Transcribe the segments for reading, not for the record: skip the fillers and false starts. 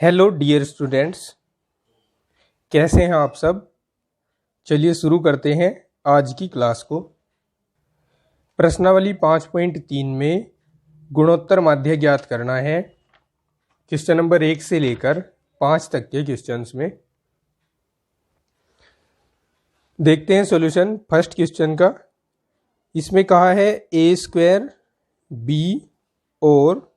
Hello dear students, कैसे हैं आप सब। चलिए शुरू करते हैं आज की क्लास को। प्रश्नावली 5.3 में गुणोत्तर माध्य ज्ञात करना है। क्वेश्चन नंबर 1 से लेकर 5 तक के क्वेश्चंस में देखते हैं सॉल्यूशन। फर्स्ट क्वेश्चन का इसमें कहा है ए स्क्वायर बी और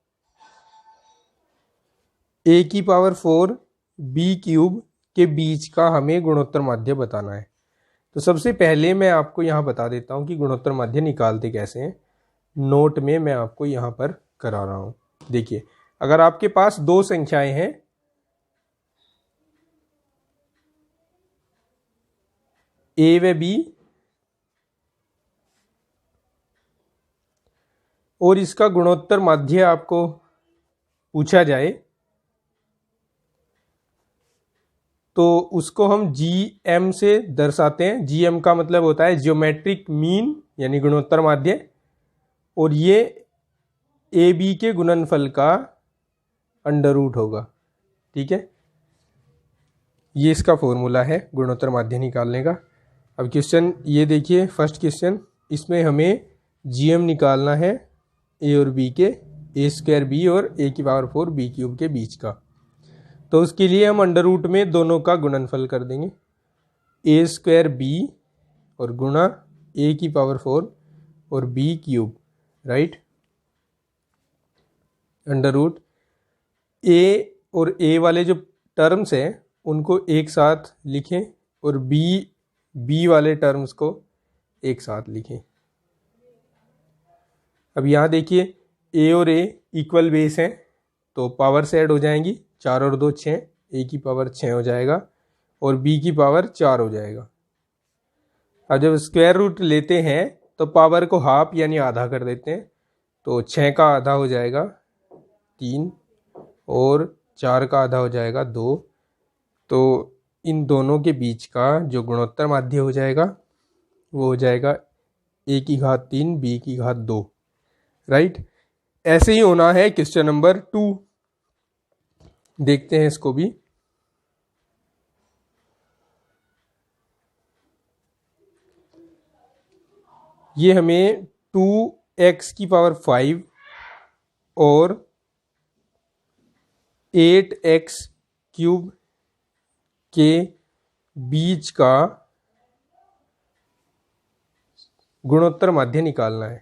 ए की पावर 4 बी क्यूब के बीच का हमें गुणोत्तर माध्य बताना है। तो सबसे पहले मैं आपको यहाँ बता देता हूँ कि गुणोत्तर माध्य निकालते कैसे हैं। नोट में मैं आपको यहाँ पर करा रहा हूँ। देखिए, अगर आपके पास दो संख्याएं हैं ए व बी और इसका गुणोत्तर माध्य आपको पूछा जाए तो उसको हम GM से दर्शाते हैं। GM का मतलब होता है ज्योमेट्रिक मीन यानी गुणोत्तर माध्य, और ये AB के गुणनफल का अंडर रूट होगा। ठीक है, ये इसका फॉर्मूला है गुणोत्तर माध्य निकालने का। अब क्वेश्चन ये देखिए, फर्स्ट क्वेश्चन, इसमें हमें GM निकालना है A और B के, ए स्क्वायर बी और A की पावर 4 बी क्यूब के बीच का। तो उसके लिए हम अंडर रूट में दोनों का गुणनफल कर देंगे, ए स्क्वायर बी और गुणा ए की पावर 4 और b cube, right. Under root a और ए वाले जो टर्म्स हैं उनको एक साथ लिखें और बी वाले टर्म्स को एक साथ लिखें। अब यहाँ देखिए, ए और ए इक्वल बेस हैं तो पावर से ऐड हो जाएंगी, 4 और 2 6, ए की पावर 6 हो जाएगा और बी की पावर 4 हो जाएगा। अब जब स्क्वायर रूट लेते हैं तो पावर को हाफ यानी आधा कर देते हैं, तो 6 का आधा हो जाएगा 3 और 4 का आधा हो जाएगा 2। तो इन दोनों के बीच का जो गुणोत्तर माध्य हो जाएगा वो हो जाएगा ए की घात 3 बी की घात 2, राइट। ऐसे ही होना है क्वेश्चन नंबर 2। देखते हैं इसको भी। ये हमें 2x की पावर 5 और 8x क्यूब के बीच का गुणोत्तर माध्य निकालना है।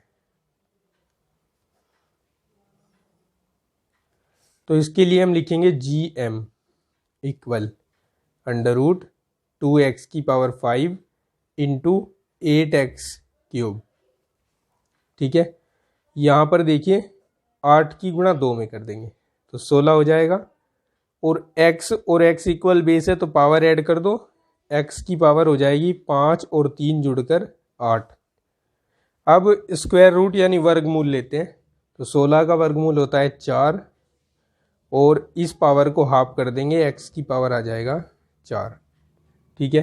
तो इसके लिए हम लिखेंगे GM equal under root 2x की पावर 5 इंटू 8x क्यूब। ठीक है, यहाँ पर देखिए 8 की गुणा 2 में कर देंगे तो 16 हो जाएगा, और x इक्वल बेस है तो पावर ऐड कर दो, x की पावर हो जाएगी 5 और 3 जुड़कर 8। अब स्क्वायर रूट यानी वर्गमूल लेते हैं, तो 16 का वर्गमूल होता है 4 और इस पावर को हाफ कर देंगे, x की पावर आ जाएगा 4। ठीक है,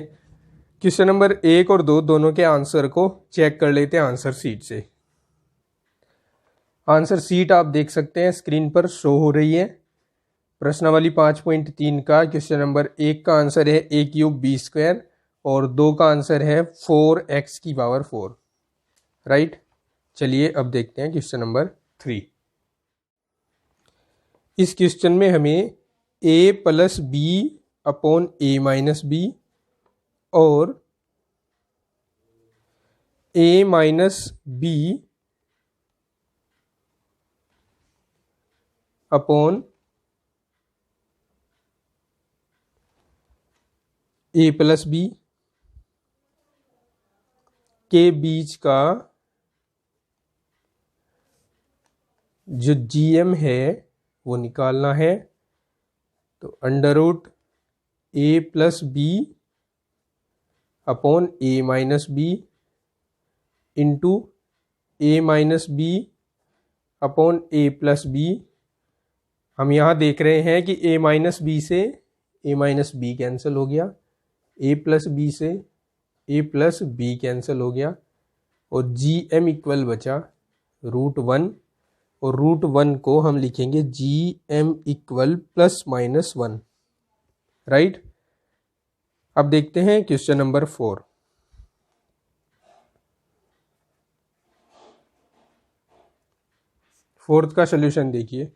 क्वेश्चन नंबर 1 और 2 दोनों के आंसर को चेक कर लेते हैं आंसर शीट से। आंसर शीट आप देख सकते हैं स्क्रीन पर शो हो रही है। प्रश्नावली 5.3 का क्वेश्चन नंबर 1 का आंसर है ए क्यूब बी स्क्वायर और 2 का आंसर है 4x की पावर 4, राइट। चलिए अब देखते हैं क्वेश्चन नंबर 3। इस क्वेश्चन में हमें a plus b upon a minus b और a minus b upon a plus b के बीच का जो GM है वो निकालना है। तो under root a plus b upon a minus b into a minus b upon a plus b. हम यहाँ देख रहे हैं कि a माइनस बी से a माइनस बी कैंसिल हो गया, a प्लस बी से a प्लस बी कैंसिल हो गया और GM इक्वल बचा √1 और √1 को हम लिखेंगे GM इक्वल ±1, राइट। अब देखते हैं क्वेश्चन नंबर 4। फोर्थ का सॉल्यूशन देखिए।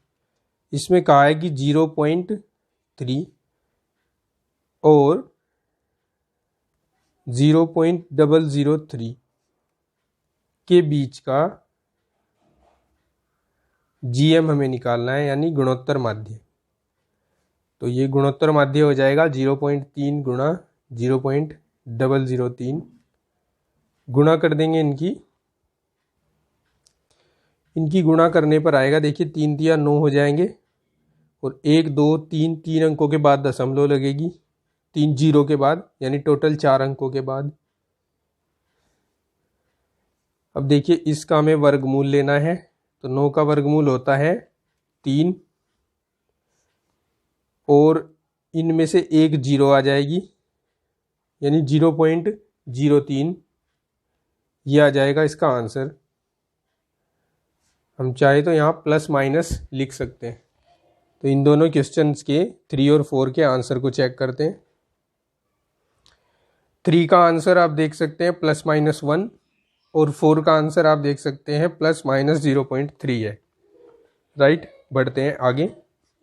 इसमें कहा है कि 0.3 और 0.003 के बीच का GM हमें निकालना है, यानी गुणोत्तर माध्य। तो ये गुणोत्तर माध्य हो जाएगा 0.3 गुणा 0.003, गुणा कर देंगे इनकी गुणा करने पर आएगा, देखिए 3 तिया 9 हो जाएंगे, और 1 2 3 3 अंकों के बाद दशमलव लगेगी, 3 जीरो के बाद, यानी टोटल 4 अंकों के बाद। अब देखिए इसका हमें वर्गमूल लेना है, तो 9 का वर्गमूल होता है 3, और इनमें से एक जीरो आ जाएगी, यानी 0.03, ये आ जाएगा इसका आंसर। हम चाहे तो यहाँ प्लस माइनस लिख सकते हैं। तो इन दोनों क्वेश्चंस के 3 और 4 के आंसर को चेक करते हैं। 3 का आंसर आप देख सकते हैं +-1, और 4 का आंसर आप देख सकते हैं +-0.3 है, राइट। बढ़ते हैं आगे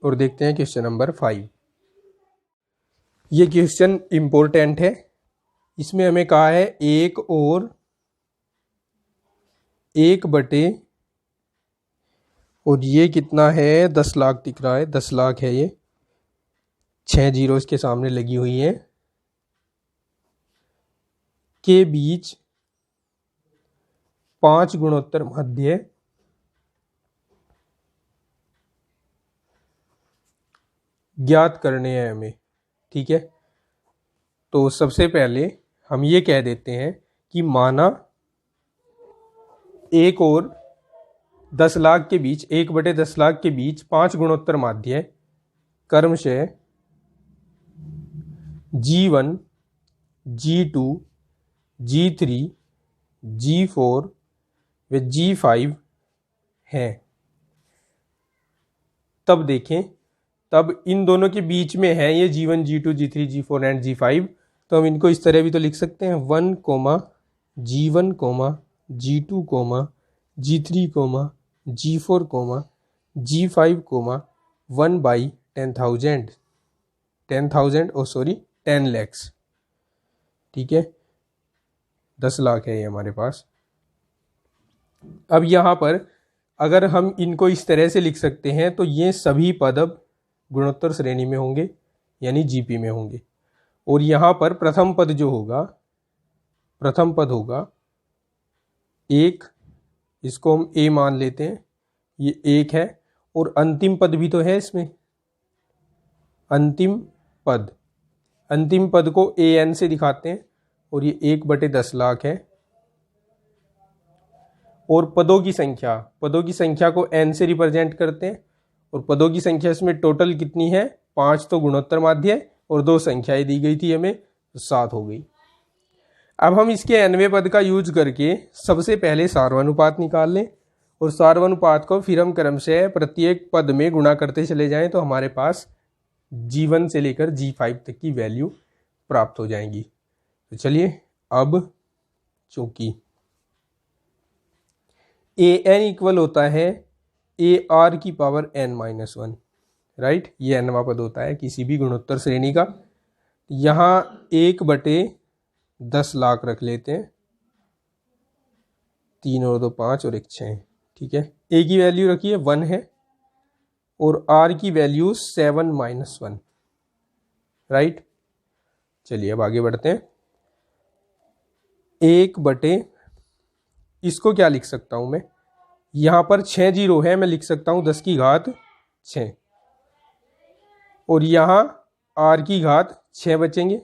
और देखते हैं क्वेश्चन नंबर 5। ये क्वेश्चन इम्पोर्टेंट है। इसमें हमें कहा है 1 और 1 बटे, और ये कितना है, 10 लाख दिख रहा है, 10 लाख है, ये 6 जीरो इसके सामने लगी हुई हैं, के बीच 5 गुणोत्तर माध्य ज्ञात करने हैं हमें, ठीक है। तो सबसे पहले हम ये कह देते हैं कि माना 1 और 10 लाख के बीच, 1 बटे 10 लाख के बीच 5 गुणोत्तर माध्य क्रमशः G1, G2, G3, G4 व G5 हैं। तब देखें, तब इन दोनों के बीच में है ये G1, G2, G3, G4 and G5, तो हम इनको इस तरह भी तो लिख सकते हैं 1, G1, G2, G3, G4, G5, 1/10,000, 10 lakhs, ठीक है, 10 लाख है ये हमारे पास। अब यहाँ पर अगर हम इनको इस तरह से लिख सकते हैं, तो ये सभी पद अब गुणोत्तर श्रेणी में होंगे, यानी GP में होंगे। और यहाँ पर प्रथम पद जो होगा, प्रथम पद होगा 1, इसको हम A मान लेते हैं, ये 1 है, और अंतिम पद भी तो है इसमें, अंतिम पद को AN से दिखाते हैं, और ये 1 बटे 10 लाख है। और पदों की संख्या को N से रिप्रेजेंट करते हैं, और पदों की संख्या इसमें टोटल कितनी है, 5 तो गुणोत्तर माध्य है, और 2 संख्याएं दी गई थी हमें, तो 7 हो गई। अब हम इसके 9वें पद का यूज करके सबसे पहले सार्वनुपात निकाल लें, और सार्वनुपात को फिर हम क्रमशः प्रत्येक पद में गुणा करते चले जाएं, तो हमारे पास G1 से लेकर G5 तक की वैल्यू प्राप्त हो जाएंगी। तो चलिए, अब चूंकि AN इक्वल होता है AR की पावर N-1, राइट, ये nवां पद होता है किसी भी गुणोत्तर श्रेणी का। यहाँ 1 बटे 10 लाख रख लेते हैं, 3 और 2 5 और 1 6, ठीक है। A की वैल्यू रखिए 1 है, और R की वैल्यू 7-1, राइट। चलिए अब आगे बढ़ते हैं। 1 बटे, इसको क्या लिख सकता हूं मैं, यहां पर 6 जीरो है, मैं लिख सकता हूं 10 की घात 6, और यहां R की घात 6 बचेंगे,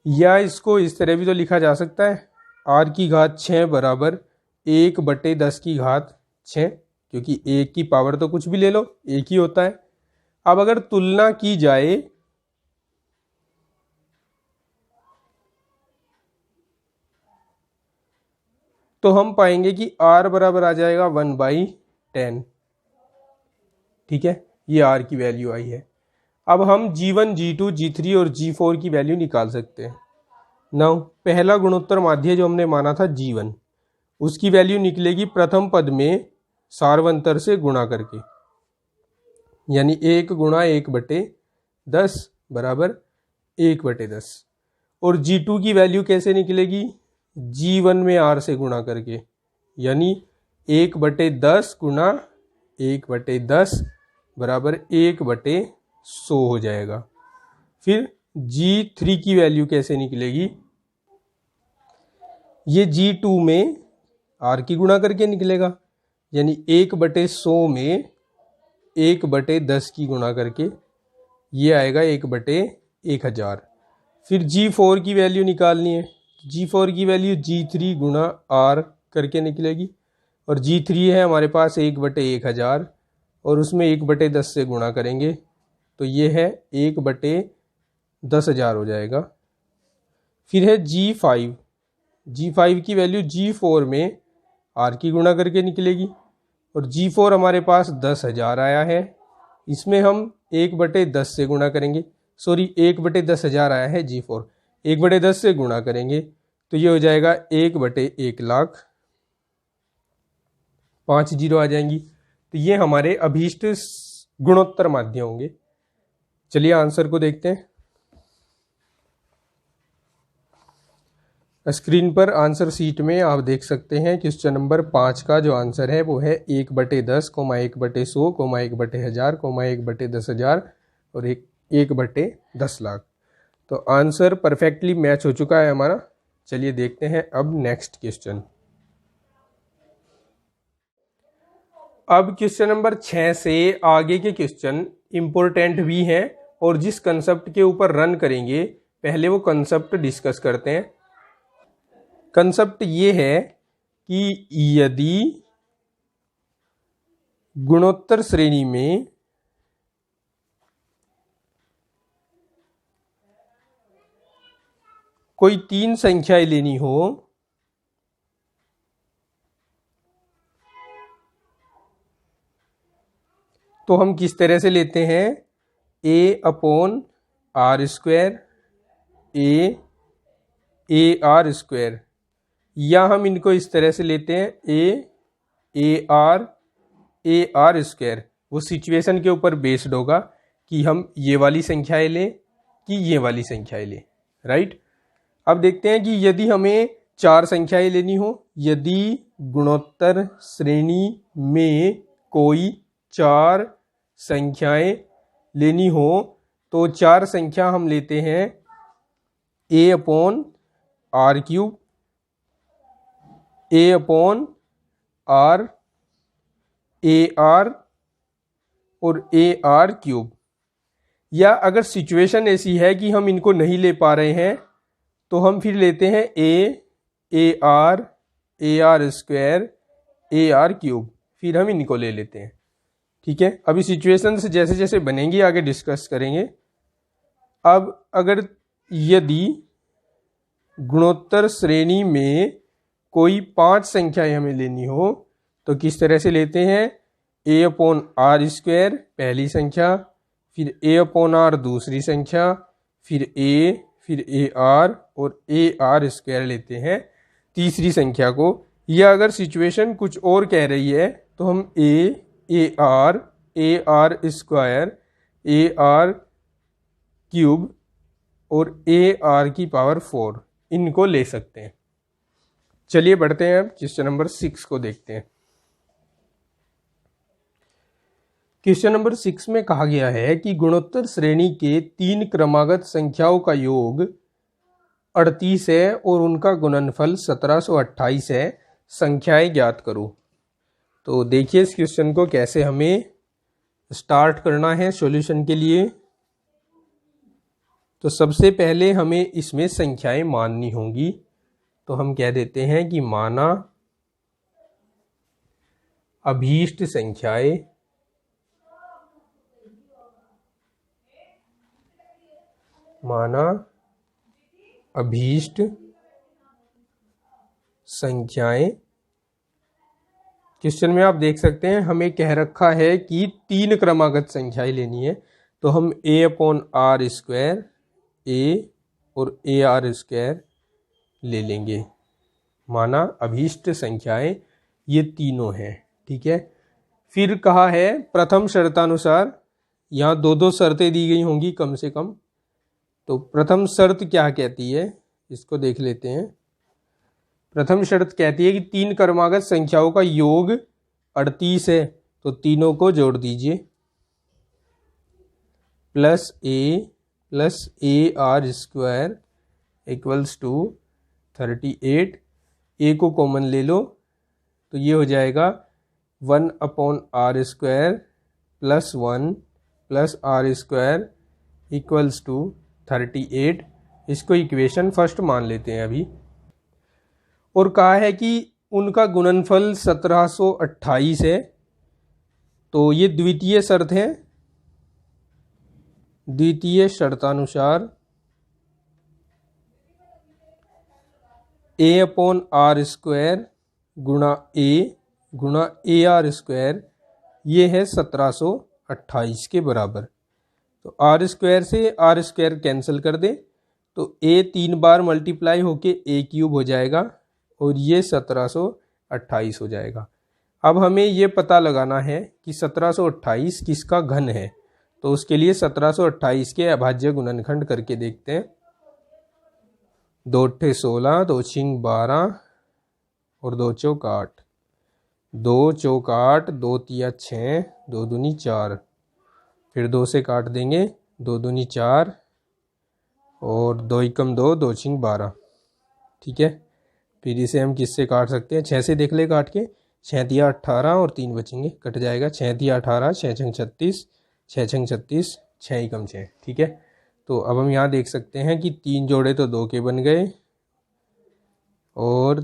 या इसको इस तरह भी तो लिखा जा सकता है, R की घात 6 बराबर 1 बटे 10 की घात 6, क्योंकि 1 की पावर तो कुछ भी ले लो, 1 ही होता है। अब अगर तुलना की जाए, तो हम पाएंगे कि R बराबर आ जाएगा 1/10, 10। ठीक है, ये R की वैल्यू आई है। अब हम G1, G2, G3 और G4 की वैल्यू निकाल सकते हैं। नाउ पहला गुणोत्तर माध्य जो हमने माना था G1, उसकी वैल्यू निकलेगी प्रथम पद में सार्वंतर से गुणा करके, यानी 1 गुणा 1/10 बराबर 1/10। और G2 की वैल्यू कैसे निकलेगी? G1 में R से गुणा करके, यानी 1/10 गुणा 1/10 बराबर 1/100 हो जाएगा। फिर G3 की वैल्यू कैसे निकलेगी? ये G2 में R की गुणा करके निकलेगा, यानी 1/100 में 1/10 की गुणा करके, ये आएगा 1/1000। फिर G4 की वैल्यू निकालनी है। G4 की वैल्यू G3 गुणा R करके निकलेगी, और G3 है हमारे पास 1/1000, और उसमें 1/10 से गुणा करेंगे तो ये है 1/10,000 हो जाएगा। फिर है G5। G5 की वैल्यू G4 में R की गुणा करके निकलेगी, और G4 हमारे पास 10,000 आया है, इसमें हम 1/10 से गुणा करेंगे, सॉरी 1/10,000 आया है G4, 1/10 से गुणा करेंगे तो ये हो जाएगा 1/1,00,000, 5 जीरो आ जाएंगी। तो ये हमारे अभीष्ट गुणोत्तर माध्य होंगे। चलिए आंसर को देखते हैं। स्क्रीन पर आंसर शीट में आप देख सकते हैं क्वेश्चन नंबर 5 का जो आंसर है वो है 1/10, 1/100, 1/1000, 1/10,000 और 1/10,00,000। तो आंसर परफेक्टली मैच हो चुका है हमारा। चलिए देखते हैं अब नेक्स्ट क्वेश्चन। अब क्वेश्चन नंबर 6 से आगे के क्वेश्चन इंपॉर्टेंट भी हैं, और जिस कंसेप्ट के ऊपर रन करेंगे पहले वो कंसेप्ट डिस्कस करते हैं। कंसेप्ट ये है कि यदि गुणोत्तर श्रेणी में कोई 3 संख्याएं लेनी हो तो हम किस तरह से लेते हैं? A/R², AR², या हम इनको इस तरह से लेते हैं AR²। वो सिचुएशन के ऊपर बेस्ड होगा कि हम ये वाली संख्याएं लें कि ये वाली संख्याएं लें, राइट। अब देखते हैं कि यदि हमें 4 संख्याएं लेनी हो, यदि गुणोत्तर श्रेणी में कोई 4 संख्याएं लेनी हो तो 4 संख्या हम लेते हैं A/R3, A/R, AR और AR3। या अगर सिचुएशन ऐसी है कि हम इनको नहीं ले पा रहे हैं तो हम फिर लेते हैं AR, AR², AR3, फिर हम इनको ले लेते हैं। ठीक है, अभी सिचुएशन से जैसे जैसे बनेंगी आगे डिस्कस करेंगे। अब अगर यदि गुणोत्तर श्रेणी में कोई 5 संख्याएं हमें लेनी हो तो किस तरह से लेते हैं? A/R² पहली संख्या, फिर A/R दूसरी संख्या, फिर A, फिर AR और AR² लेते हैं तीसरी संख्या को। या अगर सिचुएशन कुछ और कह रही है तो हम AR, AR², AR³ और AR⁴ इनको ले सकते हैं। चलिए बढ़ते हैं, अब क्वेश्चन नंबर 6 को देखते हैं। क्वेश्चन नंबर 6 में कहा गया है कि गुणोत्तर श्रेणी के 3 क्रमागत संख्याओं का योग 38 है और उनका गुणनफल 1728 है, संख्याएं ज्ञात करो। तो देखिए इस क्वेश्चन को कैसे हमें स्टार्ट करना है सॉल्यूशन के लिए। तो सबसे पहले हमें इसमें संख्याएं माननी होंगी, तो हम कह देते हैं कि माना अभीष्ट संख्याएं क्वेश्चन में आप देख सकते हैं हमें कह रखा है कि 3 क्रमागत संख्याएं लेनी है, तो हम a/r² a और ar² ले लेंगे। माना अभीष्ट संख्याएं ये तीनों हैं, ठीक है। फिर कहा है प्रथम शर्तानुसार, यहाँ दो शर्तें दी गई होंगी कम से कम। तो प्रथम शर्त क्या कहती है इसको देख लेते हैं। प्रथम शर्त कहती है कि 3 क्रमागत संख्याओं का योग 38 है, तो तीनों को जोड़ दीजिए, प्लस AR² इक्वल्स टू 38। ए को कॉमन ले लो तो ये हो जाएगा 1/r² plus 1 plus r² equals to 38। इसको इक्वेशन फर्स्ट मान लेते हैं अभी। और कहा है कि उनका गुणनफल 1728 है, तो ये द्वितीय शर्त है। द्वितीय शर्तानुसार a/r² गुणा a गुणा AR² ये है 1728 के बराबर। तो r² से r² कैंसिल कर दे तो a 3 बार मल्टीप्लाई होके a³ हो जाएगा और ये 1728 हो जाएगा। अब हमें ये पता लगाना है कि 1728 किसका घन है, तो उसके लिए 1728 के अभाज्य गुणनखंड करके देखते हैं। 2 × 16, 2 × 12 और 2 × 8। 2 × 8, 2 × 6, 2 दूनी 4, फिर 2 से काट देंगे, 2 दूनी 4 और 2 × 2, 2 × 12, ठीक है। फिर इसे हम किससे काट सकते हैं, 6 से देख ले काट के। 6 × 18 और 3 बचेंगे, कट जाएगा। 6 × 18, 6 × 36, 6 × 36, 6 × 6, ठीक है। तो अब हम यहाँ देख सकते हैं कि 3 जोड़े तो 2 के बन गए और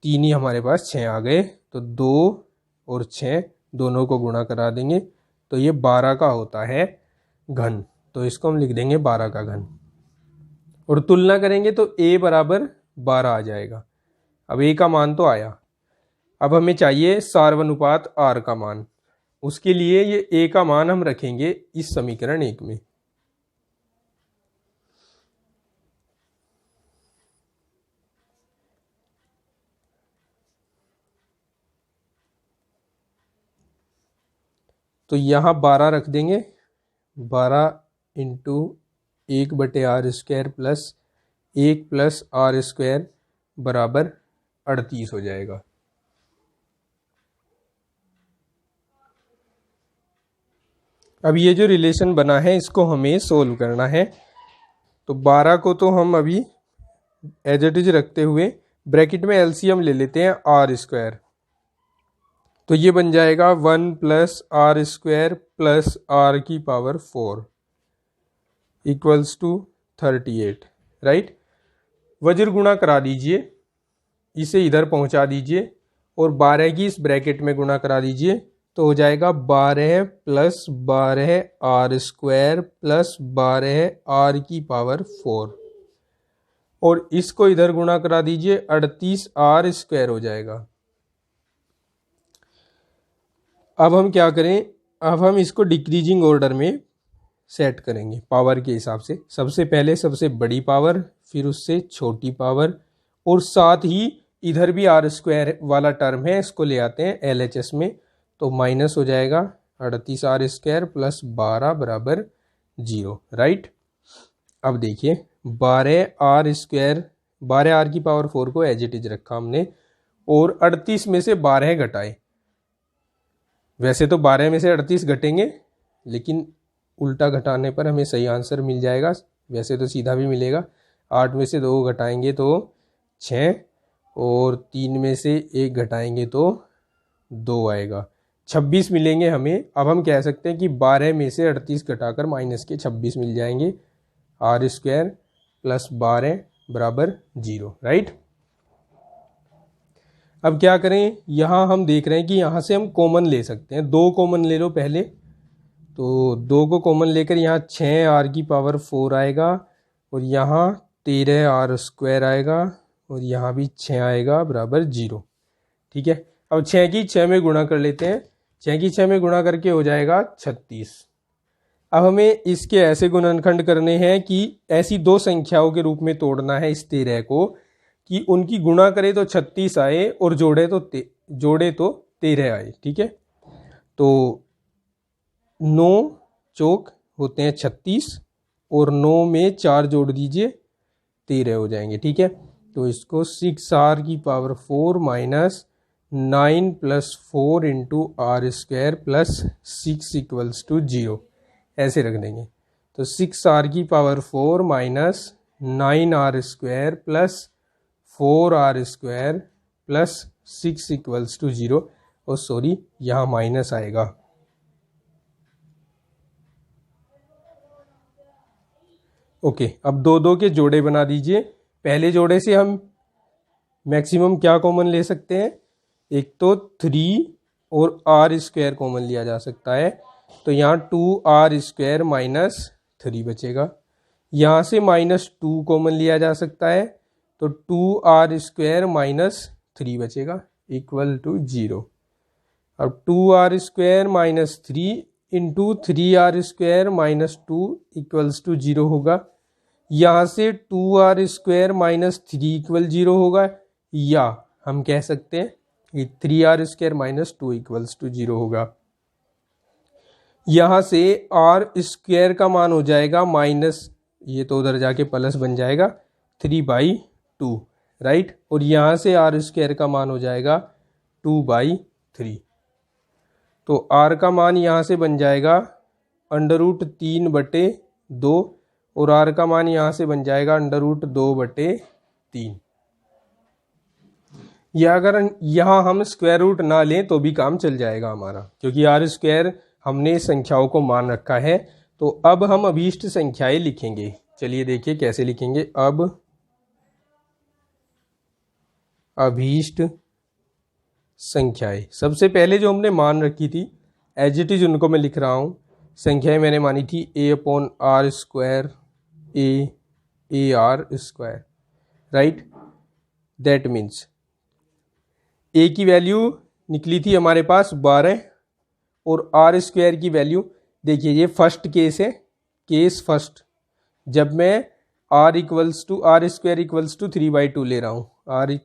3 ही हमारे पास 6 आ गए। तो 2 और 6 दोनों को गुणा करा देंगे तो ये 12 का होता है घन। तो इसको हम लिख देंगे 12 का घन। और तुलना करेंगे तो a बराबर 12 आ जाएगा। अब a का मान तो आया, अब हमें चाहिए सार्वनुपात r का मान। उसके लिए ये a का मान हम रखेंगे इस समीकरण 1 में। तो यहाँ 12 रख देंगे, 12 × 1/r² प्लस 1 प्लस r² बराबर 38 हो जाएगा। अब ये जो रिलेशन बना है इसको हमें सोल्व करना है। तो 12 को तो हम अभी एज इट इज रखते हुए ब्रैकेट में एलसीएम ले लेते हैं r²। तो ये बन जाएगा 1 plus r² plus r⁴ equals to 38, right. वज्र गुणा करा दीजिए, इसे इधर पहुंचा दीजिए और 12 की इस ब्रैकेट में गुणा करा दीजिए, तो हो जाएगा 12 प्लस 12 r² प्लस 12 r⁴ और इसको इधर गुणा करा दीजिए, 38 r² हो जाएगा। अब हम क्या करें, अब हम इसको डिक्रीजिंग ऑर्डर में सेट करेंगे पावर के हिसाब से। सबसे पहले सबसे बड़ी पावर, फिर उससे छोटी पावर, और साथ ही इधर भी r² वाला टर्म है, इसको ले आते हैं LHS में। तो माइनस हो जाएगा 38 r² प्लस 12 बराबर 0, राइट। अब देखिए 12 r⁴ को एज इट इज रखा हमने और 38 में से 12 घटाए। वैसे तो 12 में से 38 घटेंगे, लेकिन उल्टा घटाने पर हमें सही आंसर मिल जाएगा। वैसे तो सीधा भी मिलेगा। 8 में से 2 घटाएंगे तो 6 और 3 में से 1 घटाएंगे तो 2 आएगा, 26 मिलेंगे हमें। अब हम कह सकते हैं कि 12 में से 38 घटाकर माइनस के 26 मिल जाएंगे। r² प्लस 12 बराबर 0, राइट। अब क्या करें, यहाँ हम देख रहे हैं कि यहाँ से हम कॉमन ले सकते हैं। 2 कॉमन ले लो पहले, तो 2 को कॉमन लेकर यहाँ 6 r⁴ आएगा और यहाँ 13 r² आएगा और यहाँ भी 6 आएगा बराबर 0, ठीक है। अब 6 की 6 में गुणा कर लेते हैं, 6 की 6 में गुणा करके हो जाएगा 36। अब हमें इसके ऐसे गुणनखंड करने हैं कि ऐसी दो संख्याओं के रूप में तोड़ना है इस 13 को कि उनकी गुणा करे तो 36 आए और जोड़े तो 13 आए। ठीक है, तो 9 चौक होते हैं 36 और 9 में 4 जोड़ दीजिए 13 हो जाएंगे। ठीक है, तो इसको 6r की power 4 minus 9 plus 4 into r square plus 6 equals to 0 ऐसे रख देंगे। तो 6r की power 4 minus 9r square plus 4r square plus 6 equals to 0, और सॉरी यहाँ माइनस आएगा। ओके, अब दो दो के जोड़े बना दीजिए। पहले जोड़े से हम मैक्सिमम क्या कॉमन ले सकते हैं, एक तो 3 और आर स्क्वायर कॉमन लिया जा सकता है, तो यहाँ 2r स्क्वायर माइनस 3 बचेगा। यहाँ से -2 कॉमन लिया जा सकता है, तो 2r स्क्वायर माइनस 3 बचेगा इक्वल टू 0। अब 2r square minus 3 into 3r square minus 2 equals to 0 होगा। यहाँ से 2r स्क्वायर माइनस 3 इक्वल 0 होगा, या हम कह सकते हैं कि 3r square minus 2 equals to 0 होगा। यहाँ से r स्क्वायर का मान हो जाएगा माइनस, ये तो उधर जाके प्लस बन जाएगा 3/2, राइट, और यहाँ से r स्क्वायर का मान हो जाएगा 2/3। तो r का मान यहाँ से बन जाएगा √3/2 और r का मान यहाँ से बन जाएगा √2/3। या अगर यहाँ हम स्क्वायर रूट ना लें तो भी काम चल जाएगा हमारा, क्योंकि r स्क्वायर हमने संख्याओं को मान रखा है। तो अब हम अभीष्ट संख्याएं लिखेंगे। चलिए देखिए कैसे लिखेंगे। अब अभीष्ट संख्याएं, सबसे पहले जो हमने मान रखी थी एज इट इज उनको मैं लिख रहा हूँ। संख्याएं मैंने मानी थी a/r square a/r square, right. That means a की वैल्यू निकली थी हमारे पास 12 और r स्क्वायर की वैल्यू, देखिए ये फर्स्ट केस है, केस फर्स्ट, जब मैं r स्क्वायर इक्वल्स टू 3/2 ले रहा हूँ, r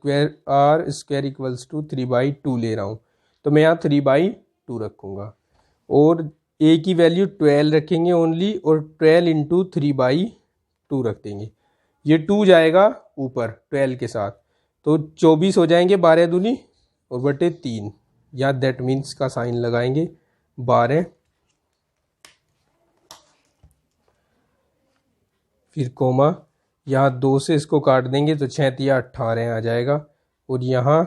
स्क्वायर इक्वल्स टू 3/2 ले रहा हूँ, तो मैं यहाँ 3/2 रखूँगा और a की वैल्यू 12 रखेंगे ओनली, और 12 इंटू 3/2 रख देंगे। ये 2 जाएगा ऊपर 12 के साथ, तो 24 हो जाएंगे 12 दूनी और बटे 3, या दैट मीन्स का साइन लगाएंगे 12, फिर कोमा, यहाँ 2 से इसको काट देंगे तो 6 तिया 18 आ जाएगा, और यहाँ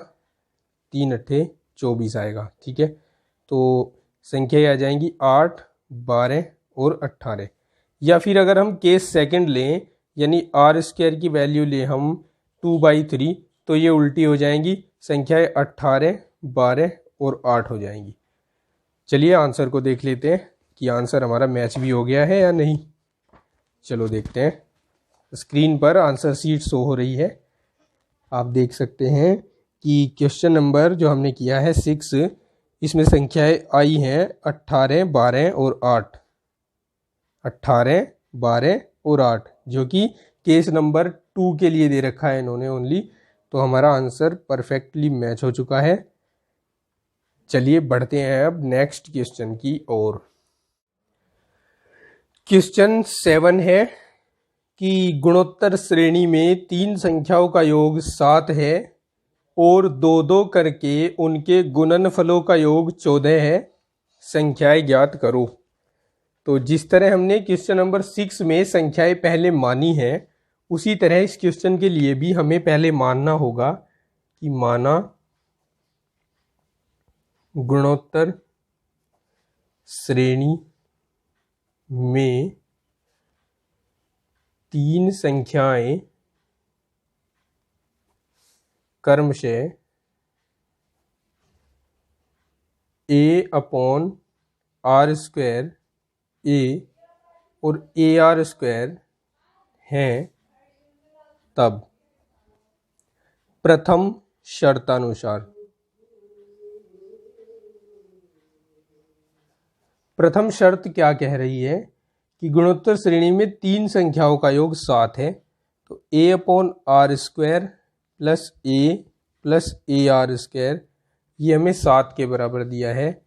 3 अट्ठे 24 आएगा। ठीक है, तो संख्या आ जाएंगी 8, 12 और 18। या फिर अगर हम केस सेकंड लें, यानी r स्क्वायर की वैल्यू ले हम 2/3, तो ये उल्टी हो जाएंगी, संख्याएं 18, 12 और 8 हो जाएंगी। चलिए आंसर को देख लेते हैं कि आंसर हमारा मैच भी हो गया है या नहीं। चलो देखते हैं, स्क्रीन पर आंसर शीट शो हो रही है, आप देख सकते हैं कि क्वेश्चन नंबर जो हमने किया है 6, इसमें संख्याएं आई हैं 18, 12 और 8, 18, 12 और 8, जो कि केस नंबर 2 के लिए दे रखा है इन्होंने ओनली। तो हमारा आंसर परफेक्टली मैच हो चुका है। चलिए बढ़ते हैं अब नेक्स्ट क्वेश्चन की ओर। क्वेश्चन 7 है कि गुणोत्तर श्रेणी में 3 संख्याओं का योग 7 है और 2-2 करके उनके गुणनफलों का योग 14 है, संख्याएं ज्ञात करो। तो जिस तरह हमने क्वेश्चन नंबर 6 में संख्याएं पहले मानी है, उसी तरह इस क्वेश्चन के लिए भी हमें पहले मानना होगा कि माना गुणोत्तर श्रेणी में 3 संख्याएं क्रमशः a/r स्क्वायर a और ar स्क्वायर हैं, तब प्रथम शर्तानुसार प्रथम प्रथम शर्त क्या कह रही है कि गुणोत्तर श्रेणी में तीन संख्याओं का योग 7 है, तो a/r² plus a plus ar² ये हमें 7 के बराबर दिया है।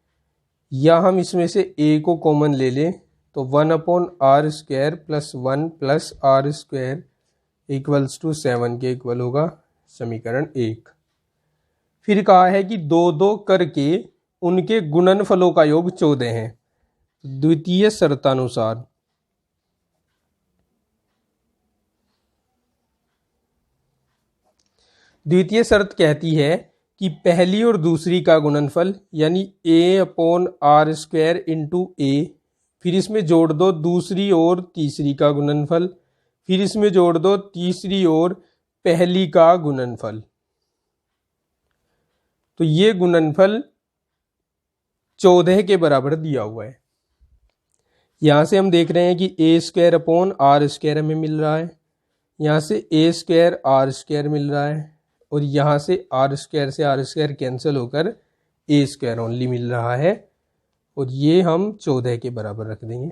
या हम इसमें से a को कॉमन ले लें तो 1/r² plus 1 plus r² equals to 7 के इक्वल होगा, समीकरण 1। फिर कहा है कि दो दो करके उनके गुणनफलों का योग 14 है। द्वितीय शर्तानुसार द्वितीय शर्त कहती है कि पहली और दूसरी का गुणनफल यानी a/r² इंटू a, फिर इसमें जोड़ दो दूसरी और तीसरी का गुणनफल, फिर इसमें जोड़ दो तीसरी और पहली का गुणनफल। तो ये गुणनफल 14 के बराबर दिया हुआ है। यहां से हम देख रहे हैं कि a²/r² हमें मिल रहा है, यहां से a²r² मिल रहा है, और यहां से r² से r² कैंसिल होकर a² ओनली मिल रहा है, और ये हम 14 के बराबर रख देंगे।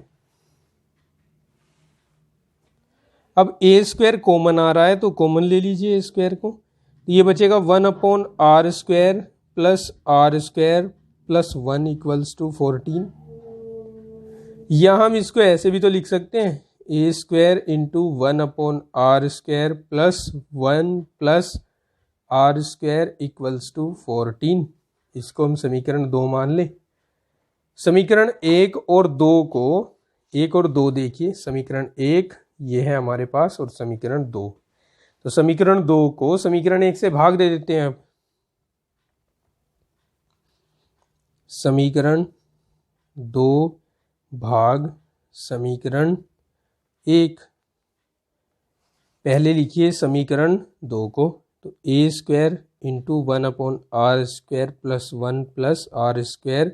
अब a² कॉमन आ रहा है तो कॉमन ले लीजिए a² को, तो ये बचेगा 1/r² plus r² plus 1 equals to 14। या हम इसको ऐसे भी तो लिख सकते हैं a² into 1/r² plus 1 plus r² equals to 14। इसको हम समीकरण 2 मान लें। समीकरण 1 और 2 को 1 और 2 देखिए, समीकरण 1 ये है हमारे पास और समीकरण 2, तो समीकरण 2 को समीकरण 1 से भाग दे देते हैं। अब समीकरण 2 भाग समीकरण 1, पहले लिखिए समीकरण 2 को, तो a² into 1/r² plus 1 plus r²,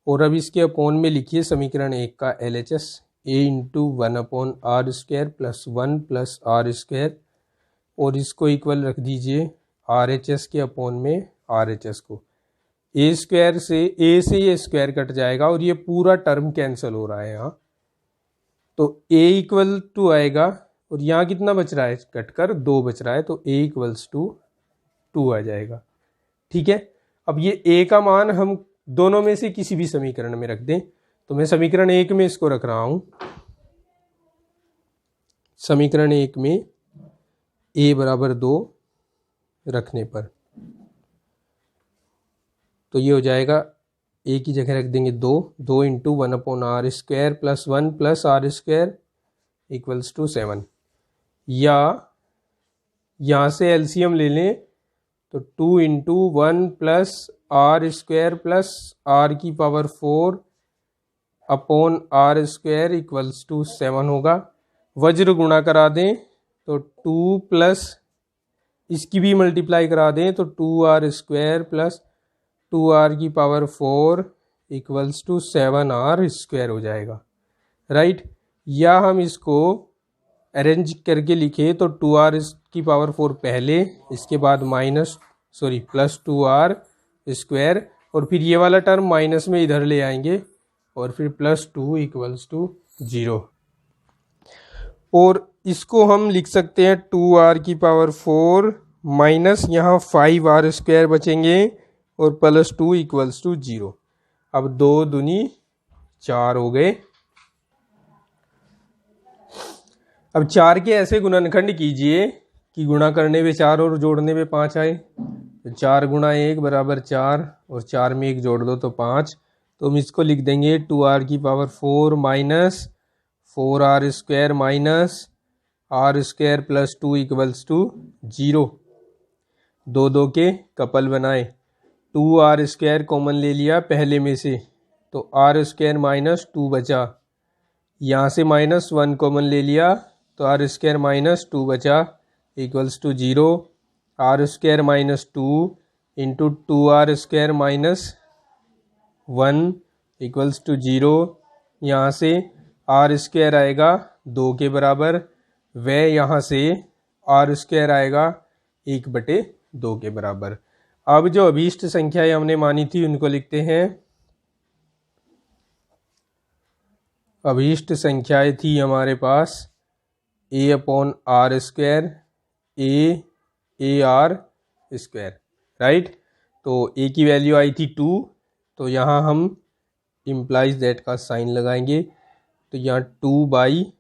और अब इसके अपोन में लिखिए समीकरण 1 का LHS a into 1/r² plus 1 plus r², और इसको इक्वल रख दीजिए RHS के अपोन में RHS को। a² से a से ये स्क्वायर कट जाएगा और ये पूरा टर्म कैंसिल हो रहा है यहाँ, तो a इक्वल टू आएगा, और यहाँ कितना बच रहा है कटकर 2 बच रहा है, तो a इक्वल्स टू 2 आ जाएगा। ठीक है, अब ये a का मान हम दोनों में से किसी भी समीकरण में रख दें, तो मैं समीकरण 1 में इसको रख रहा हूं। समीकरण 1 में a बराबर 2 रखने पर तो ये हो जाएगा, a की जगह रख देंगे 2 into 1/r² plus 1 plus r² equals to 7। या यहाँ से एलसीएम ले लें तो 2 into 1 plus r² plus r⁴ upon r² equals to 7 होगा। वज्र गुणा करा दें तो 2 प्लस इसकी भी मल्टीप्लाई करा दें तो 2r² plus 2r⁴ equals to 7r² हो जाएगा, राइट। या हम इसको अरेंज करके लिखे तो 2r⁴ पहले, इसके बाद प्लस 2r², और फिर ये वाला टर्म माइनस में इधर ले आएंगे और फिर प्लस 2 इक्वल्स टू 0। और इसको हम लिख सकते हैं 2r⁴ माइनस यहाँ 5r² बचेंगे और प्लस 2 इक्वल्स टू 0। अब 2 दूनी 4 हो गए। अब 4 के ऐसे गुणनखंड कीजिए कि गुणा करने में 4 और जोड़ने में 5 आए, तो 4 गुणा 1 बराबर 4, और 4 में 1 जोड़ दो तो 5। तो हम इसको लिख देंगे 2r⁴ minus 4r² minus r² plus 2 equals to 0। 2 2 के कपल बनाए, 2r² कॉमन ले लिया पहले में से, तो r² माइनस 2 बचा। यहाँ से -1 कॉमन ले लिया तो r² माइनस 2 बचा equals to 0। r² minus 2 into 2r² minus 1 equals to 0। यहाँ से r² आएगा 2 के बराबर, व यहाँ से r² आएगा 1/2 के बराबर। अब जो अभीष्ट संख्याएं हमने मानी थी उनको लिखते हैं। अभीष्ट संख्याएं थी हमारे पास a/r², a/r², राइट। तो a की वैल्यू आई थी 2, तो यहाँ हम इम्प्लाइज दैट का साइन लगाएंगे। तो यहाँ 2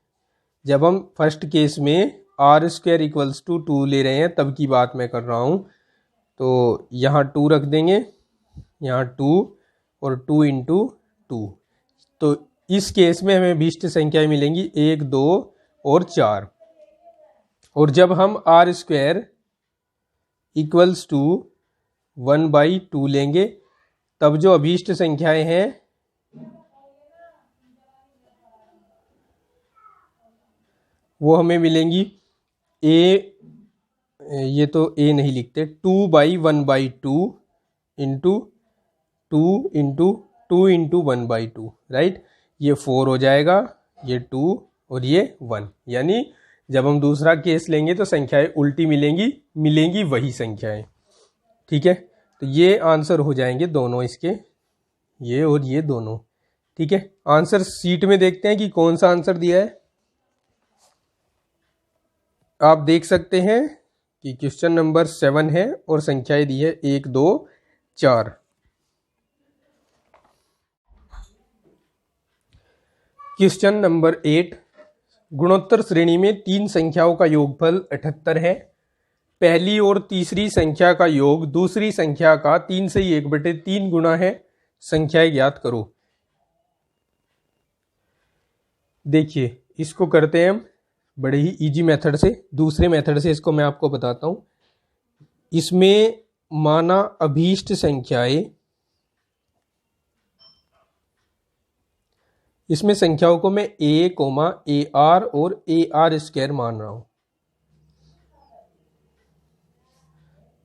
जब हम फर्स्ट केस में r² इक्वल्स टू 2 ले रहे हैं तब की बात मैं कर रहा हूँ, तो यहाँ 2 रख देंगे, यहाँ 2 और 2 इंटू 2। तो इस केस में हमें अभीष्ट संख्याएं मिलेंगी 1, 2 और 4। और जब हम r² इक्वल्स टू 1/2 लेंगे तब जो अभीष्ट संख्याएं हैं वो हमें मिलेंगी ये तो a नहीं लिखते, 2/1/2 इंटू 2 इंटू 2 इंटू 1/2, राइट। ये 4 हो जाएगा, ये 2 और ये 1। यानी जब हम दूसरा केस लेंगे तो संख्याएं उल्टी मिलेंगी वही संख्याएं, ठीक है। तो ये आंसर हो जाएंगे दोनों इसके, ये और ये दोनों, ठीक है। आंसर सीट में देखते हैं कि कौन सा आंसर दिया है। आप देख सकते हैं कि क्वेश्चन नंबर 7 है और संख्याएं दी है 1, 2, 4। क्वेश्चन नंबर 8, गुणोत्तर श्रेणी में 3 संख्याओं का योगफल 78 है। पहली और तीसरी संख्या का योग दूसरी संख्या का 3 से 1/3 गुना है। संख्याएं ज्ञात करो। देखिए इसको करते हैं हम बड़े ही इजी मेथड से, दूसरे मेथड से इसको मैं आपको बताता हूं। इसमें माना अभीष्ट संख्याएं, इसमें संख्याओं को मैं a, AR और AR² मान रहा हूं।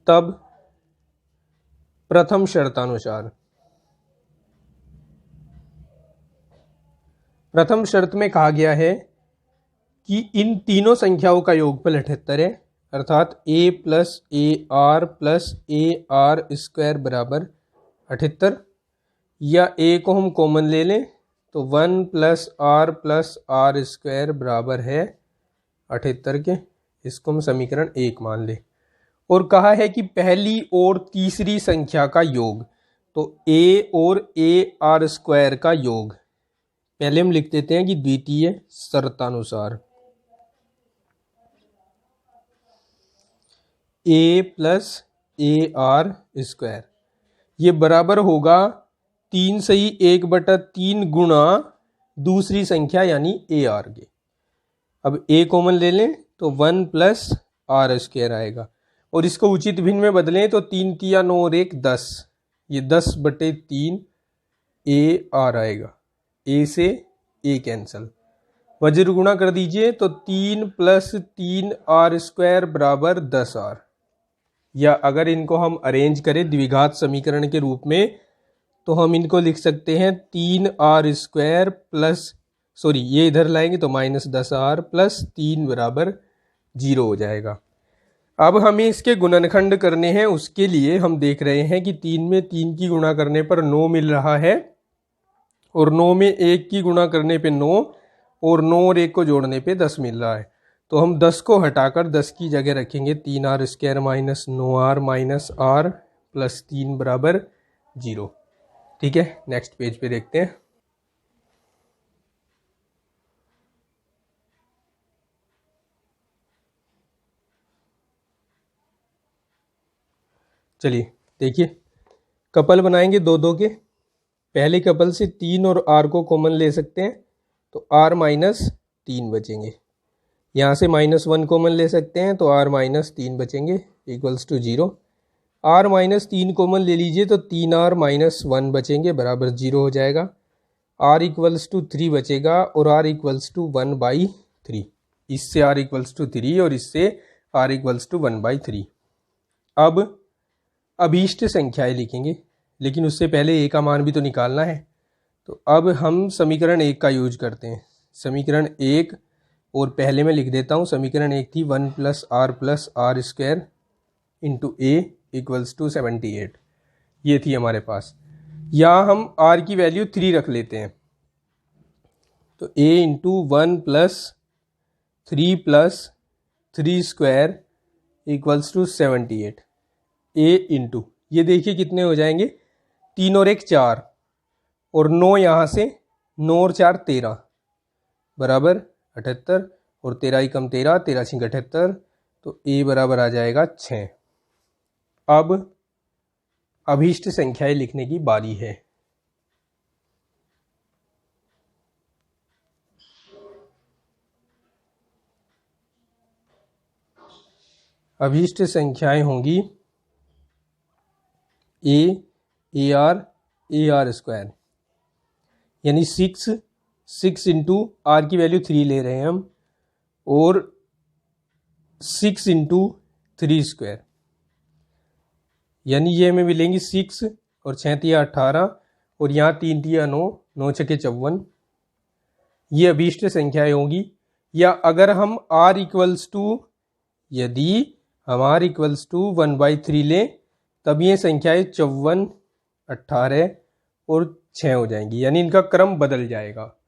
तब प्रथम शर्तानुसार, प्रथम शर्त में कहा गया है कि इन तीनों संख्याओं का योगफल 78 है, अर्थात a + AR + AR² बराबर 78। या a को हम कॉमन ले लें तो 1 + R + R² बराबर है 78 के। इसको हम समीकरण 1 मान लें। और कहा है कि पहली और तीसरी संख्या का योग, तो a और AR² का योग पहले हम लिख देते हैं कि द्वितीय शर्तानुसार a + AR², ये बराबर होगा 3 से 1/3 गुणा दूसरी संख्या यानी AR के। अब a कॉमन ले लें तो 1 + R² आएगा, और इसको उचित भिन्न में बदलें तो 3 × 9 और 1 10, ये 10/3 AR आएगा। a से a कैंसल, वज्र गुणा कर दीजिए तो 3 + 3R² बराबर 10R। या अगर इनको हम अरेंज करें द्विघात समीकरण के रूप में तो हम इनको लिख सकते हैं 3R² प्लस, सॉरी ये इधर लाएंगे तो -10R + 3 बराबर 0 हो जाएगा। अब हमें इसके गुणनखंड करने हैं, उसके लिए हम देख रहे हैं कि 3 में 3 की गुणा करने पर 9 मिल रहा है, और 9 में 1 की गुणा करने पे 9, और 9 और 1 को जोड़ने पे 10 मिल रहा है। तो हम 10 को हटाकर 10 की जगह रखेंगे 3R² - 9R - R + 3 बराबर 0, ठीक है। नेक्स्ट पेज पे देखते हैं। चलिए देखिए, कपल बनाएंगे 2-2 के। पहले कपल से 3 और R को कॉमन ले सकते हैं, तो R - 3 बचेंगे। यहाँ से -1 कॉमन ले सकते हैं तो R - 3 बचेंगे इक्वल्स टू 0। R - 3 कॉमन ले लीजिए तो 3R - 1 बचेंगे बराबर 0 हो जाएगा। R इक्वल्स टू 3 बचेगा और R इक्वल्स टू 1/3। इससे R इक्वल्स टू 3 और इससे R इक्वल्स टू 1/3। अब अभीष्ट संख्याएं लिखेंगे, लेकिन उससे पहले a का मान भी तो निकालना है। तो अब हम समीकरण 1 का यूज करते हैं। समीकरण 1, और पहले मैं लिख देता हूँ, समीकरण 1 थी 1 + R + R² into a equals to 78, ये थी हमारे पास। यहाँ हम R की वैल्यू 3 रख लेते हैं, तो a into 1 plus 3 plus 3 square equals to 78। a into, ये देखिए कितने हो जाएंगे, 3 और 1 4, और 9 यहाँ से, 9 और 4 13 बराबर 78, और 13 ही कम 13, 13 छिंग 78, तो a बराबर आ जाएगा 6। अब अभीष्ट संख्याएं लिखने की बारी है। अभीष्ट संख्याएं होंगी ए आर स्क्वायर, यानी 6 इंटू आर की वैल्यू 3 ले रहे हैं हम, और 6 इंटू 3 स्क्वायर, यानी ये हमें मिलेंगी 6 और 6 तिया 18, और यहाँ 3 तिया 9, 9 छके 54। ये अभीष्ट संख्याएं होंगी। या अगर हम r इक्वल्स टू, यदि हम r इक्वल्स टू 1/3 लें, तब ये संख्याएं 54, 18 और 6 हो जाएंगी, यानी इनका क्रम बदल जाएगा।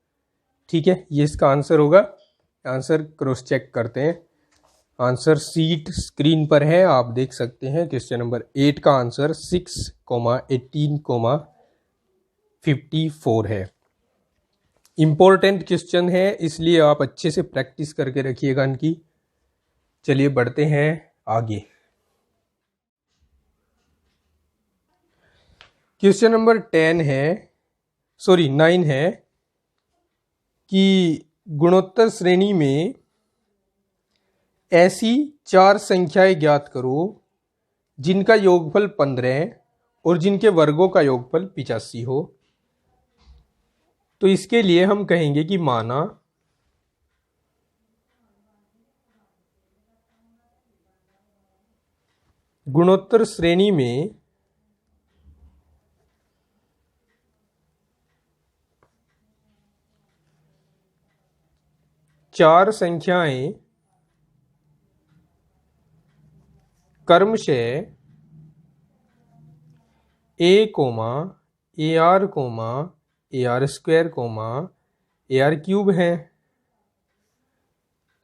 ठीक है, ये इसका आंसर होगा। आंसर क्रॉस चेक करते हैं। आंसर सीट स्क्रीन पर है, आप देख सकते हैं। क्वेश्चन नंबर 8 का आंसर 6,18,54 है। इंपॉर्टेंट क्वेश्चन है, इसलिए आप अच्छे से प्रैक्टिस करके रखिएगा इनकी। चलिए बढ़ते हैं आगे। क्वेश्चन नंबर 9 है कि गुणोत्तर श्रेणी में ऐसी 4 संख्याएं ज्ञात करो जिनका योगफल 15 और जिनके वर्गों का योगफल 85 हो। तो इसके लिए हम कहेंगे कि माना गुणोत्तर श्रेणी में चार संख्याएं क्रमशः a, AR, AR square, AR cube है,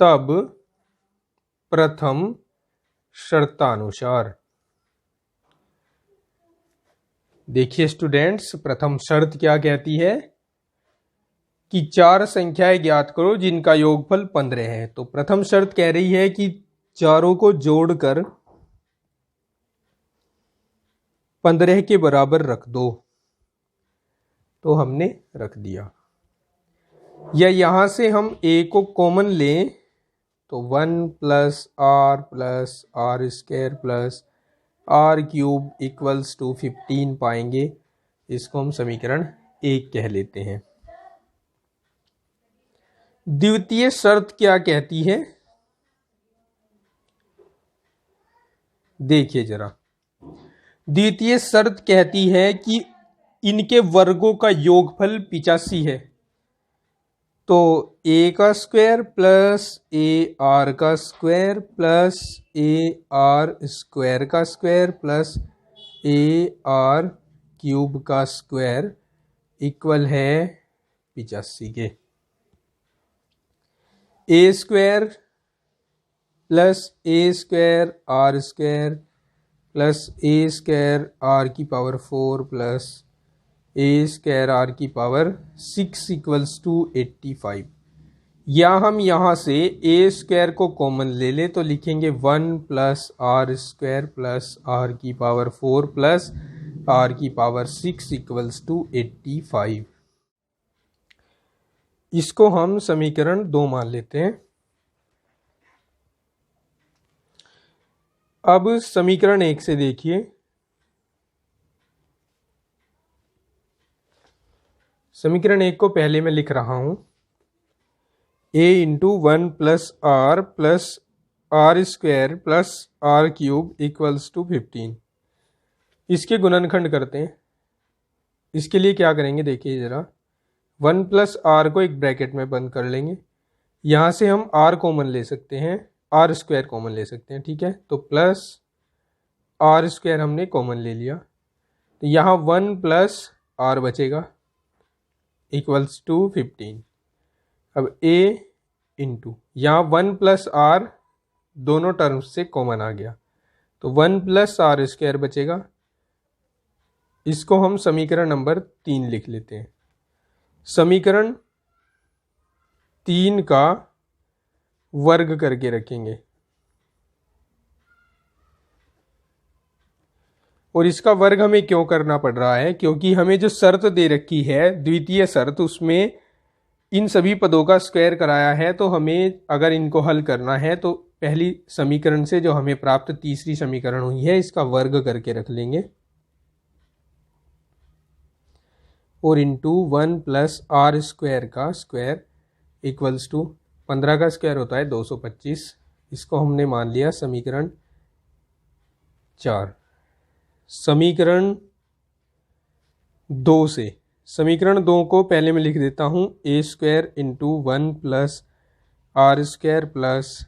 तब प्रथम शर्तानुसार, देखिए स्टूडेंट्स, प्रथम शर्त क्या कहती है कि 4 संख्याएं ज्ञात करो जिनका योगफल 15 है। तो प्रथम शर्त कह रही है कि चारों को जोड़कर 15 के बराबर रख दो। तो हमने रख दिया। या यहां से हम a को कॉमन लें तो 1 plus r square plus r cube equals to 15 पाएंगे। इसको हम समीकरण 1 कह लेते हैं। द्वितीय शर्त क्या कहती है, देखिए जरा। द्वितीय शर्त कहती है कि इनके वर्गों का योगफल 85 है। तो a का स्क्वायर प्लस AR का स्क्वायर प्लस AR स्क्वायर का स्क्वायर प्लस AR क्यूब का स्क्वायर इक्वल है 85 के। a square plus a square R square plus a square R की power 4 plus a square R की पावर 6 इक्वल्स टू 85। या हम यहाँ से a स्क्वायर को कॉमन ले ले तो लिखेंगे 1 plus R square plus R की पावर 4 प्लस R की पावर 6 इक्वल्स टू 85। इसको हम समीकरण 2 मान लेते हैं। अब समीकरण 1 से देखिए, समीकरण 1 को पहले मैं लिख रहा हूं a into 1 plus r square plus r cube equals to 15। इसके गुणनखंड करते हैं। इसके लिए क्या करेंगे, देखिए जरा। 1 प्लस आर को एक ब्रैकेट में बंद कर लेंगे। यहाँ से हम आर कॉमन ले सकते हैं, आर स्क्वायर कॉमन ले सकते हैं, ठीक है। तो प्लस आर स्क्वायर हमने कॉमन ले लिया, तो यहाँ 1 प्लस आर बचेगा इक्वल्स टू 15। अब a इंटू यहाँ 1 प्लस आर दोनों टर्म्स से कॉमन आ गया तो 1 प्लस आर स्क्वायर बचेगा। इसको हम समीकरण नंबर 3 लिख लेते हैं। समीकरण 3 का वर्ग करके रखेंगे और इसका वर्ग हमें क्यों करना पड़ रहा है, क्योंकि हमें जो शर्त दे रखी है द्वितीय शर्त, उसमें इन सभी पदों का स्क्वायर कराया है। तो हमें अगर इनको हल करना है तो पहली समीकरण से जो हमें प्राप्त तीसरी समीकरण हुई है इसका वर्ग करके रख लेंगे और इंटू 1 प्लस आर स्क्वायर का स्क्वायर इक्वल्स टू 15 का स्क्वायर होता है 225। इसको हमने मान लिया समीकरण 4। समीकरण 2 से समीकरण 2 को पहले मैं लिख देता हूँ a square into 1 plus r square plus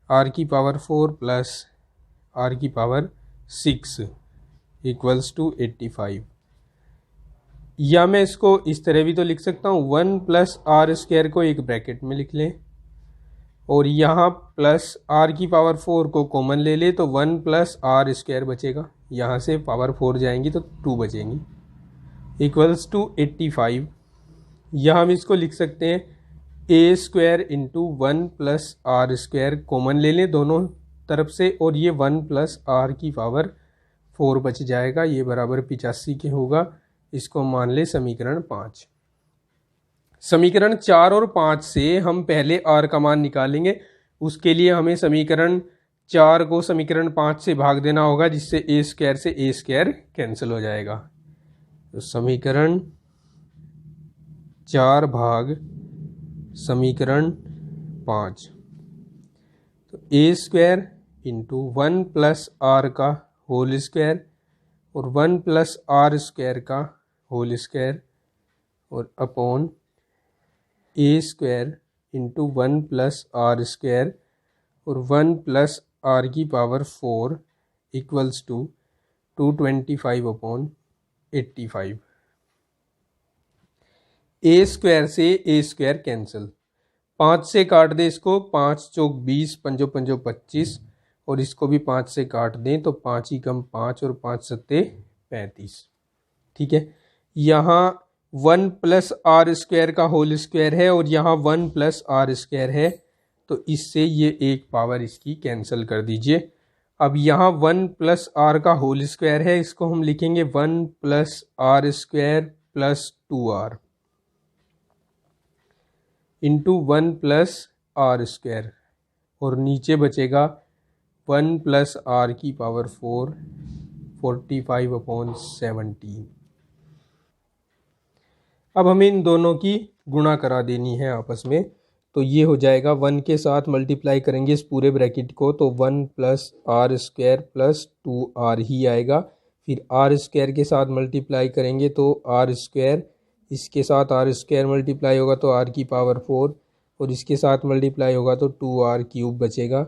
r की पावर 4 प्लस आर की पावर 6 इक्वल्स टू 85। या मैं इसको इस तरह भी तो लिख सकता हूँ 1 प्लस आर स्क्वायर को एक ब्रैकेट में लिख लें और यहाँ प्लस आर की पावर 4 को कॉमन ले ले तो 1 प्लस आर स्क्वायर बचेगा, यहाँ से पावर 4 जाएंगी तो 2 बचेंगी इक्वल्स टू 85। यहाँ हम इसको लिख सकते हैं a square into 1 plus r square common ले लें दोनों तरफ से और ये 1 प्लस आर की पावर 4 बच जाएगा, ये बराबर 85 के होगा। इसको मान ले समीकरण 5। समीकरण 4 और 5 से हम पहले आर का मान निकालेंगे। उसके लिए हमें समीकरण 4 को समीकरण 5 से भाग देना होगा जिससे ए स्क्वायर से ए स्क्वायर कैंसिल हो जाएगा। तो समीकरण 4 भाग समीकरण 5 तो a square into 1 plus r का होल स्क्वायर और 1 प्लस आर स्क्वायर का होल स्क्वायर और upon a square into 1 plus r square और 1 प्लस आर की power 4 equals to 225 upon 85। A square से ए स्क्वायर कैंसिल, 5 से काट दे इसको, 5 चौक 20 पंजो पंजो 25 और इसको भी 5 से काट दें तो 5 ही कम 5 और 5 सत्ते 35। ठीक है, यहाँ 1 प्लस आर स्क्वायर का होल स्क्वायर है और यहाँ 1 प्लस आर स्क्वायर है तो इससे ये एक पावर इसकी कैंसिल कर दीजिए। अब यहाँ 1 प्लस आर का होल स्क्वायर है, इसको हम लिखेंगे 1 plus r square plus 2r into 1 plus r square और नीचे बचेगा 1 प्लस आर की पावर 4 45 अपॉन 17। अब हमें इन दोनों की गुणा करा देनी है आपस में, तो ये हो जाएगा 1 के साथ मल्टीप्लाई करेंगे इस पूरे ब्रैकेट को तो 1 plus r square plus 2r ही आएगा। फिर आर स्क्वायर के साथ मल्टीप्लाई करेंगे तो आर स्क्वायर, इसके साथ आर स्क्वायर मल्टीप्लाई होगा तो आर की पावर 4 और इसके साथ मल्टीप्लाई होगा तो 2r क्यूब बचेगा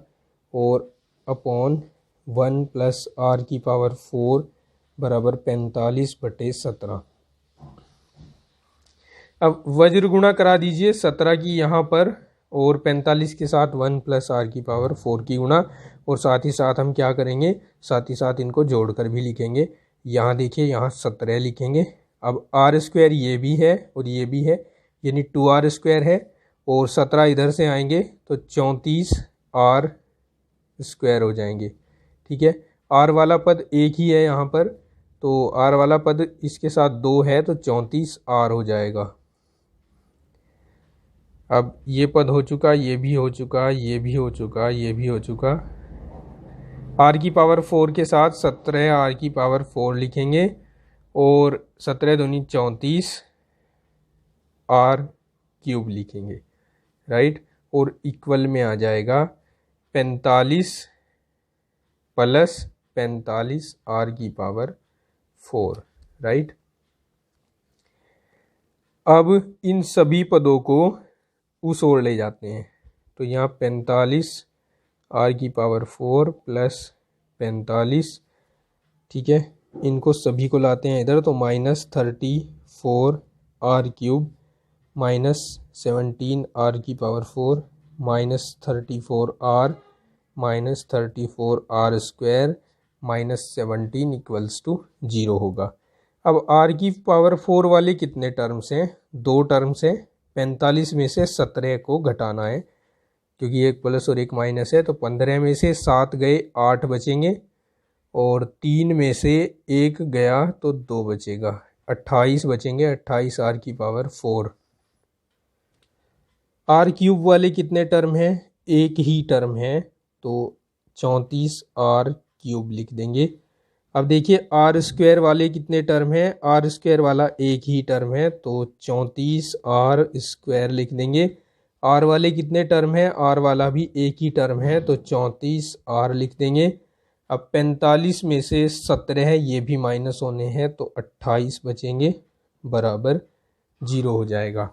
और अपॉन 1 प्लस आर की पावर 4 बराबर 45/17। अब वज्र गुणा करा दीजिए 17 की यहाँ पर और 45 के साथ 1 प्लस आर की पावर 4 की गुणा और साथ ही साथ हम क्या करेंगे, साथ ही साथ इनको जोड़कर भी लिखेंगे। यहाँ देखिए यहाँ 17 लिखेंगे। अब आर स्क्वायर ये भी है और ये भी है यानी 2r स्क्वायर है और 17 इधर से आएंगे तो 34 आर स्क्वायर हो जाएंगे। ठीक है, आर वाला पद एक ही है यहाँ पर तो आर वाला पद इसके साथ 2 है तो 34 आर हो जाएगा। अब ये पद हो चुका, ये भी हो चुका, ये भी हो चुका, ये भी हो चुका। आर की पावर 4 के साथ 17 आर की पावर 4 लिखेंगे और 17 दूनी 34 आर क्यूब लिखेंगे, राइट। और इक्वल में आ जाएगा 45 प्लस 45 आर की पावर 4, राइट। अब इन सभी पदों को उस ओर ले जाते हैं तो यहाँ 45 आर की पावर 4 प्लस 45, ठीक है, इनको सभी को लाते हैं इधर तो -34 आर क्यूब -17 r की power 4 -34r -34r² -17 equals to 0 होगा। अब r की पावर 4 वाले कितने टर्म्स हैं? 2 टर्म्स हैं। 45 में से 17 को घटाना है, क्योंकि एक प्लस और एक माइनस है, तो 15 में से 7 गए 8 बचेंगे, और 3 में से 1 गया तो 2 बचेगा, 28 बचेंगे। 28 r की पावर 4। r क्यूब वाले कितने टर्म हैं? एक ही टर्म है, तो 34 r क्यूब लिख देंगे। अब देखिए r² वाले कितने टर्म हैं? r² वाला एक ही टर्म है, तो 34r² लिख देंगे। r वाले कितने टर्म हैं? r वाला भी एक ही टर्म है, तो 34r लिख देंगे। अब 45 में से 17 है, ये भी माइनस होने हैं, तो 28 बचेंगे, बराबर 0 हो जाएगा।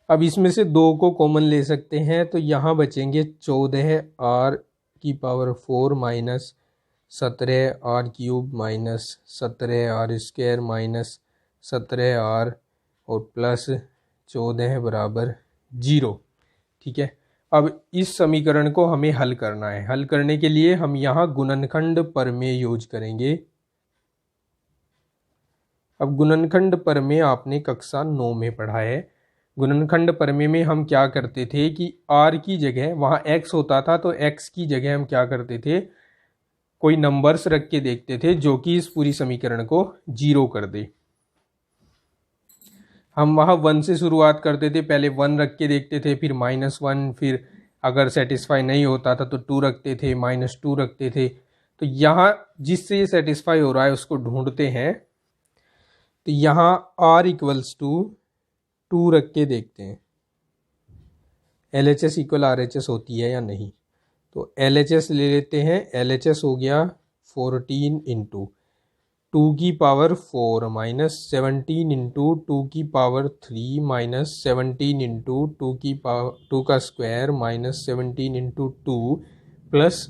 अब इसमें से 2 को कॉमन ले सकते हैं, तो यहाँ बचेंगे 14r की power 4 minus 17r cube minus 17r² minus 17r और प्लस 14 बराबर 0। ठीक है। अब इस समीकरण को हमें हल करना है। हल करने के लिए हम यहाँ गुणनखंड प्रमेय यूज करेंगे। अब गुणनखंड प्रमेय आपने कक्षा 9 में पढ़ा है। गुणनखंड प्रमेय में हम क्या करते थे कि r की जगह, वहाँ x होता था, तो x की जगह हम क्या करते थे, कोई नंबर्स रख के देखते थे जो कि इस पूरी समीकरण को 0 कर दे। हम वहाँ 1 से शुरुआत करते थे, पहले 1 रख के देखते थे, फिर -1, फिर अगर सेटिस्फाई नहीं होता था तो 2 रखते थे, -2 रखते थे। तो यहाँ जिससे ये सेटिस्फाई हो रहा है उसको ढूंढते हैं। तो यहाँ r इक्वल्स टू 2 रख के देखते हैं LHS इक्वल RHS होती है या नहीं। तो LHS ले लेते हैं। LHS हो गया 14 इंटू 2 की पावर 4 माइनस 17 इंटू 2 की पावर 3 माइनस 17 इंटू 2 की पावर 2 का square minus 17 into 2 plus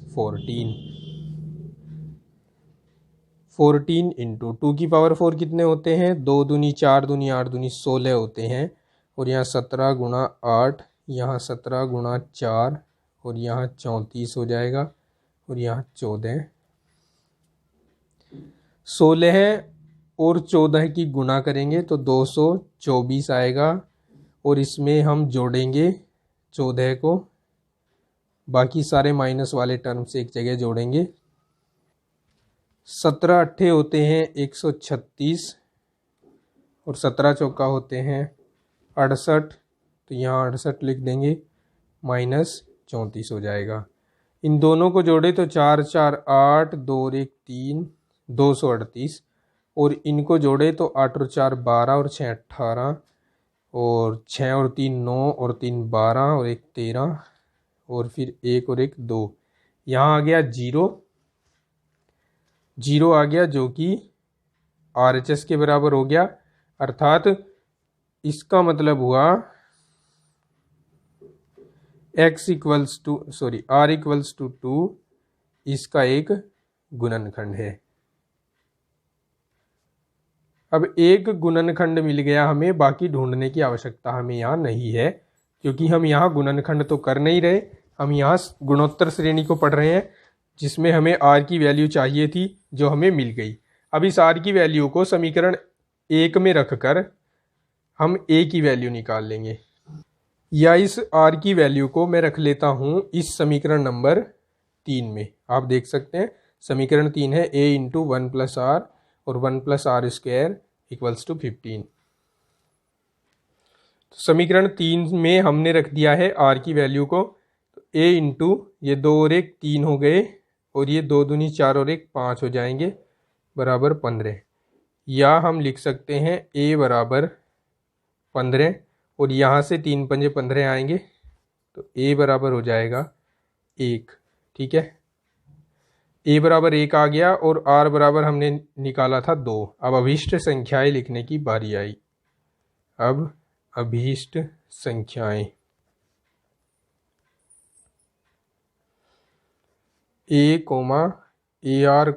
14 into 2 की पावर 4 कितने होते हैं? 2 दूनी 4 दूनी 8 दूनी 16 होते हैं, और यहाँ 17 गुणा 8, यहाँ 17 गुणा 4, और यहाँ 34 हो जाएगा, और यहाँ 14। 16 और 14 की गुणा करेंगे तो 224 आएगा, और इसमें हम जोड़ेंगे 14 को, बाकी सारे माइनस वाले टर्म से एक जगह जोड़ेंगे। 17 अट्ठे होते हैं 136, और 17 चौका होते हैं 68, तो यहाँ 68 लिख देंगे, माइनस 34 हो जाएगा। इन दोनों को जोड़े तो 4 4 8, 2 और 1 3, 238, और इनको जोड़े तो 8 और 4 12, और 6 18, और 6 और 3 9, और 3 12, और 1 13, और फिर 1 और 1 2। यहाँ आ गया 0 आ गया, जो कि RHS के बराबर हो गया। अर्थात इसका मतलब हुआ r इक्वल्स टू 2 इसका एक गुणनखंड है। अब एक गुणनखंड मिल गया हमें, बाकी ढूंढने की आवश्यकता हमें यहाँ नहीं है, क्योंकि हम यहाँ गुणनखंड तो कर नहीं रहे, हम यहाँ गुणोत्तर श्रेणी को पढ़ रहे हैं, जिसमें हमें r की वैल्यू चाहिए थी, जो हमें मिल गई। अब इस r की वैल्यू को समीकरण 1 में रखकर हम a की वैल्यू निकाल लेंगे, या इस r की वैल्यू को मैं रख लेता हूँ इस समीकरण नंबर 3 में। आप देख सकते हैं समीकरण 3 है a इंटू 1 प्लस r और 1 प्लस r² इक्वल्स टू 15। तो समीकरण 3 में हमने रख दिया है r की वैल्यू को, तो a इंटू ये 2 और 1 3 हो गए, और ये 2 दूनी 4 और 1 5 हो जाएंगे, बराबर 15। या हम लिख सकते हैं a बराबर 15, और यहाँ से 3 पंजे 15 आएंगे, तो a बराबर हो जाएगा 1। ठीक है, a बराबर 1 आ गया, और r बराबर हमने निकाला था 2। अब अभीष्ट संख्याएं लिखने की बारी आई। अब अभीष्ट संख्याएं a, AR,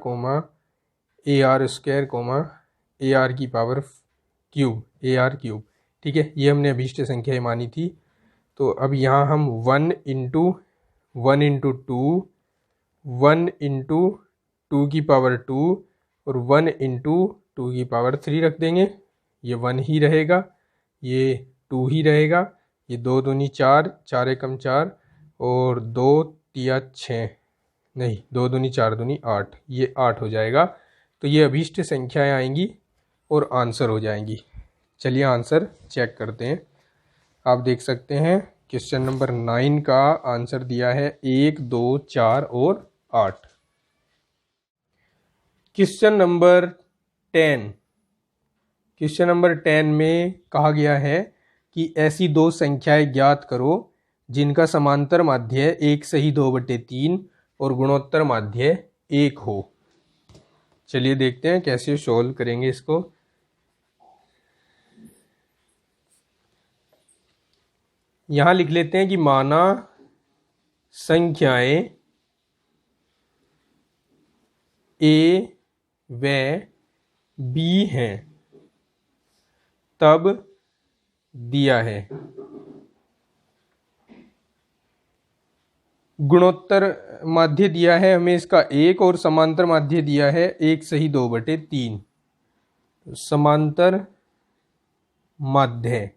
AR² AR की पावर क्यूब, AR क्यूब। ठीक है, ये हमने अभीष्ट संख्या मानी थी। तो अब यहाँ हम 1 इंटू 1 इंटू 2, 1 इंटू 2 की पावर 2 और 1 इंटू 2 की पावर 3 रख देंगे। ये 1 ही रहेगा, ये 2 ही रहेगा, ये 2 दूनी 4, 4 एकम 4 और 2 तिया 6, नहीं 2 दूनी 4 दूनी 8, ये 8 हो जाएगा। तो ये अभीष्ट संख्याएं आएंगी और आंसर हो जाएंगी। चलिए आंसर चेक करते हैं। आप देख सकते हैं क्वेश्चन नंबर 9 का आंसर दिया है 1, 2, 4 और 8। क्वेश्चन नंबर 10, क्वेश्चन नंबर 10 में कहा गया है कि ऐसी दो संख्याएं ज्ञात करो जिनका समांतर माध्य 1/2/3 और गुणोत्तर माध्य 1 हो। चलिए देखते हैं कैसे सॉल्व करेंगे इसको। यहां लिख लेते हैं कि माना संख्याएं A व B हैं, तब दिया है गुणोत्तर माध्य दिया है हमें इसका 1 और समांतर माध्य दिया है 1/2/3। समांतर माध्य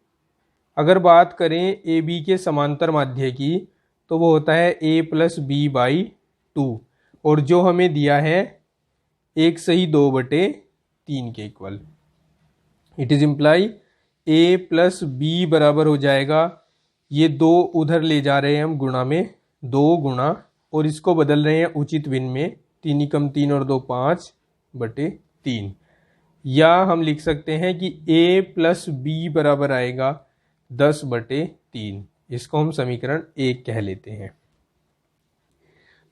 अगर बात करें ए बी के समांतर माध्य की तो वो होता है a+b/2 और जो हमें दिया है 1/2/3 के equal. It is imply a+b बराबर हो जाएगा, ये 2 उधर ले जा रहे हैं हम गुणा में, 2 गुणा और इसको बदल रहे हैं उचित भिन्न में, 3 एकम 3 और 2 5/3। या हम लिख सकते हैं कि a+b बराबर आएगा 10/3। इसको हम समीकरण 1 कह लेते हैं।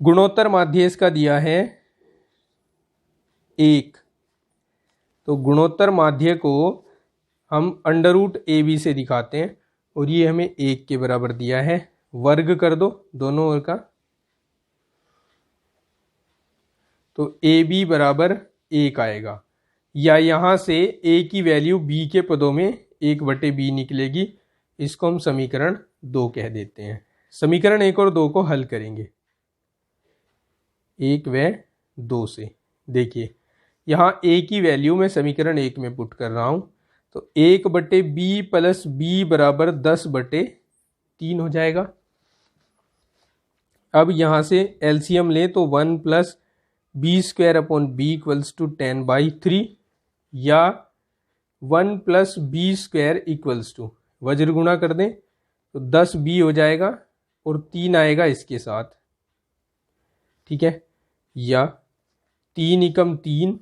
गुणोत्तर माध्य इसका दिया है 1, तो गुणोत्तर माध्य को हम √AB से दिखाते हैं और ये हमें 1 के बराबर दिया है। वर्ग कर दो दोनों ओर का, तो AB बराबर 1 आएगा। या यहां से A की वैल्यू B के पदों में 1/B निकलेगी। इसको हम समीकरण 2 कह देते हैं। समीकरण 1 और 2 को हल करेंगे 1 व 2 से। देखिए यहाँ A की वैल्यू मैं समीकरण 1 में पुट कर रहा हूं, तो 1/B + B बराबर 10/3 हो जाएगा। अब यहां से एलसीएम ले तो 1 + B² = 10/3 या 1 + B² वज्र गुणा कर दें तो 10B हो जाएगा और 3 आएगा इसके साथ। ठीक है, या 3 एकम 3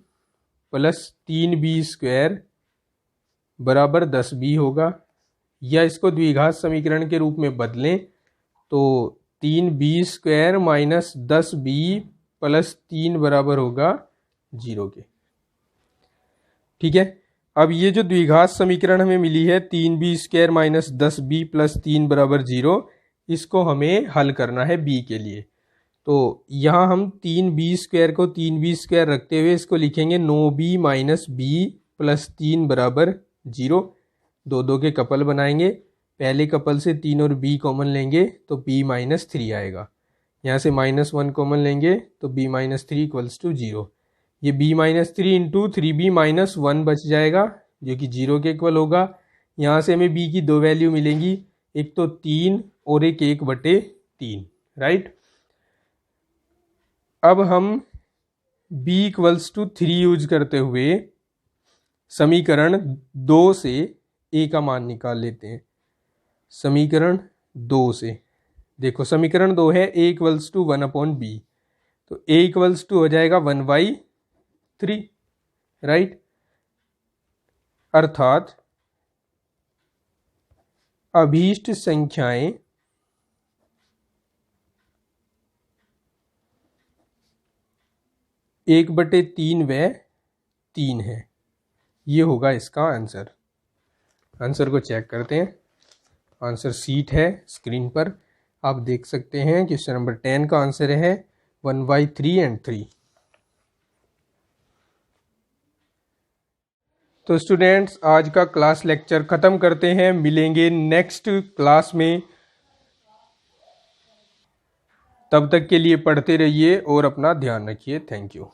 + 3B² बराबर 10B होगा। या इसको द्विघात समीकरण के रूप में बदलें तो 3B² - 10B + 3 बराबर होगा 0 के। ठीक है, अब ये जो द्विघात समीकरण हमें मिली है 3B² - 10B + 3 बराबर 0, इसको हमें हल करना है B के लिए। तो यहाँ हम 3B² को 3B² रखते हुए इसको लिखेंगे 9B - B + 3 बराबर 0। 2 के कपल बनाएंगे, पहले कपल से 3 और B कॉमन लेंगे तो B - 3 आएगा। यहाँ से -1 कॉमन लेंगे तो B - 3 = 0। ये B - 3 इंटू 3B - 1 बच जाएगा जो कि 0 के इक्वल होगा। यहाँ से हमें B की 2 वैल्यू मिलेंगी, एक तो 3 और एक 1/3, राइट। अब हम B = 3 यूज करते हुए समीकरण 2 से A का मान निकाल लेते हैं। समीकरण 2 से देखो, समीकरण 2 है A = 1/B, तो A = हो जाएगा 1/3, राइट। अर्थात अभीष्ट संख्याएं एक बटे 3 व 3 है। ये होगा इसका आंसर। आंसर को चेक करते हैं। आंसर सीट है स्क्रीन पर, आप देख सकते हैं। क्वेश्चन नंबर 10 का आंसर है 1/3 और 3। तो स्टूडेंट्स आज का क्लास लेक्चर ख़त्म करते हैं, मिलेंगे नेक्स्ट क्लास में। तब तक के लिए पढ़ते रहिए और अपना ध्यान रखिए। Thank you.